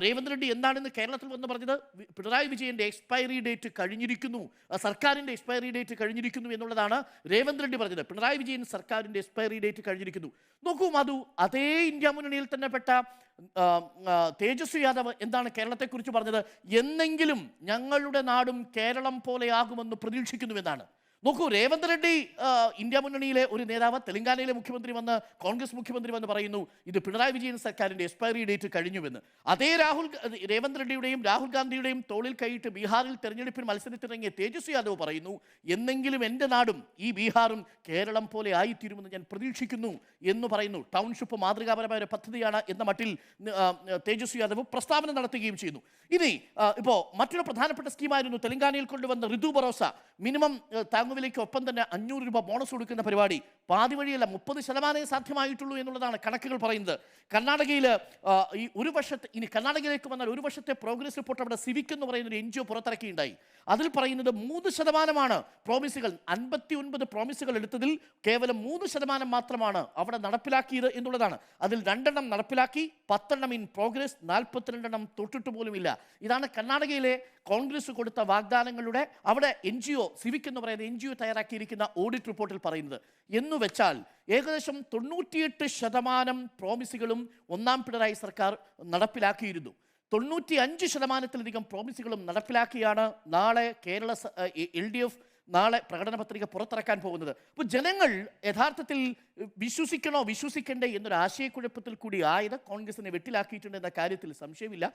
രേവന്ത് റെഡ്ഡി എന്താണെന്ന് കേരളത്തിൽ വന്ന് പറഞ്ഞത് പിണറായി വിജയന്റെ എക്സ്പയറി ഡേറ്റ് കഴിഞ്ഞിരിക്കുന്നു, സർക്കാരിന്റെ എക്സ്പയറി ഡേറ്റ് കഴിഞ്ഞിരിക്കുന്നു എന്നുള്ളതാണ് രേവന്ത് റെഡ്ഡി പറഞ്ഞത്. പിണറായി വിജയൻ സർക്കാരിന്റെ എക്സ്പയറി ഡേറ്റ് കഴിഞ്ഞിരിക്കുന്നു. നോക്കൂ മധു, അതേ ഇന്ത്യ മുന്നണിയിൽ തന്നെ പെട്ട തേജസ്വി യാദവ് എന്താണ് കേരളത്തെക്കുറിച്ച് പറഞ്ഞത്? എന്നെങ്കിലും ഞങ്ങളുടെ നാടും കേരളം പോലെയാകുമെന്ന് പ്രതീക്ഷിക്കുന്നുവെന്നാണ്. നോക്കൂ, രേവന്ത് റെഡ്ഡി ഇന്ത്യ മുന്നണിയിലെ ഒരു നേതാവ്, തെലങ്കാനയിലെ മുഖ്യമന്ത്രി വന്ന്, കോൺഗ്രസ് മുഖ്യമന്ത്രി വന്ന് പറയുന്നു ഇത് പിണറായി വിജയൻ സർക്കാരിൻ്റെ എക്സ്പയറി ഡേറ്റ് കഴിഞ്ഞുവെന്ന്. അതേ രേവന്ത് റെഡ്ഡിയുടെയും രാഹുൽ ഗാന്ധിയുടെയും തോളിൽ കൈയിട്ട് ബീഹാറിൽ തെരഞ്ഞെടുപ്പിൽ മത്സരത്തിനിറങ്ങിയ തേജസ്വി യാദവ് പറയുന്നു എന്നെങ്കിലും എൻ്റെ നാടും ഈ ബീഹാറും കേരളം പോലെ ആയിത്തീരുമെന്ന് ഞാൻ പ്രതീക്ഷിക്കുന്നു എന്ന് പറയുന്നു. ടൗൺഷിപ്പ് മാതൃകാപരമായ ഒരു പദ്ധതിയാണ് എന്ന മട്ടിൽ തേജസ്വി യാദവ് പ്രസ്താവന നടത്തുകയും ചെയ്യുന്നു. ഇനി ഇപ്പോൾ മറ്റൊരു പ്രധാനപ്പെട്ട സ്കീമായിരുന്നു തെലങ്കാനയിൽ കൊണ്ടുവന്ന ഋതു ഭരോസ. മിനിമം താങ്ങുവിലയ്ക്ക് ഒപ്പം തന്നെ 500 രൂപ ബോണസ് കൊടുക്കുന്ന പരിപാടി. പാതി വഴിയല്ല, 30% സാധ്യമായിട്ടുള്ളൂ എന്നുള്ളതാണ് കണക്കുകൾ പറയുന്നത്. കർണാടകയിൽ ഈ ഒരു വർഷത്തെ, ഇനി കർണാടകയിലേക്ക് വന്നാൽ ഒരു വർഷത്തെ പ്രോഗ്രസ് റിപ്പോർട്ട് അവിടെ സിവിക് എന്ന് പറയുന്ന ഒരു NGO പുറത്തിറക്കിയിട്ടുണ്ടായി. അതിൽ പറയുന്നത് 3% പ്രോമിസുകൾ, 59 പ്രോമിസുകൾ എടുത്തതിൽ കേവലം 3% മാത്രമാണ് അവിടെ നടപ്പിലാക്കിയത് എന്നുള്ളതാണ്. അതിൽ 2 നടപ്പിലാക്കി, 10 ഇൻ പ്രോഗ്രസ്, 42 തൊട്ടിട്ട് പോലുമില്ല. ഇതാണ് കർണാടകയിലെ കോൺഗ്രസ് കൊടുത്ത വാഗ്ദാനങ്ങളുടെ അവിടെ NGO സിവിക് എന്ന് പറയുന്ന NGO തയ്യാറാക്കിയിരിക്കുന്ന ഓഡിറ്റ് റിപ്പോർട്ടിൽ പറയുന്നത്. എന്നു വെച്ചാൽ ഏകദേശം 98% പ്രോമിസുകളും ഒന്നാം പിണറായി സർക്കാർ നടപ്പിലാക്കിയിരുന്നു. 95%-ലധികം പ്രോമിസുകളും നടപ്പിലാക്കിയാണ് നാളെ കേരള LDF നാളെ പ്രകടന പത്രിക പുറത്തിറക്കാൻ പോകുന്നത്. അപ്പോൾ ജനങ്ങൾ യഥാർത്ഥത്തിൽ വിശ്വസിക്കണോ വിശ്വസിക്കണ്ടേ എന്നൊരു ആശയക്കുഴപ്പത്തിൽ കൂടി ആയത് കോൺഗ്രസിനെ വെട്ടിലാക്കിയിട്ടുണ്ട് എന്ന കാര്യത്തിൽ സംശയമില്ല.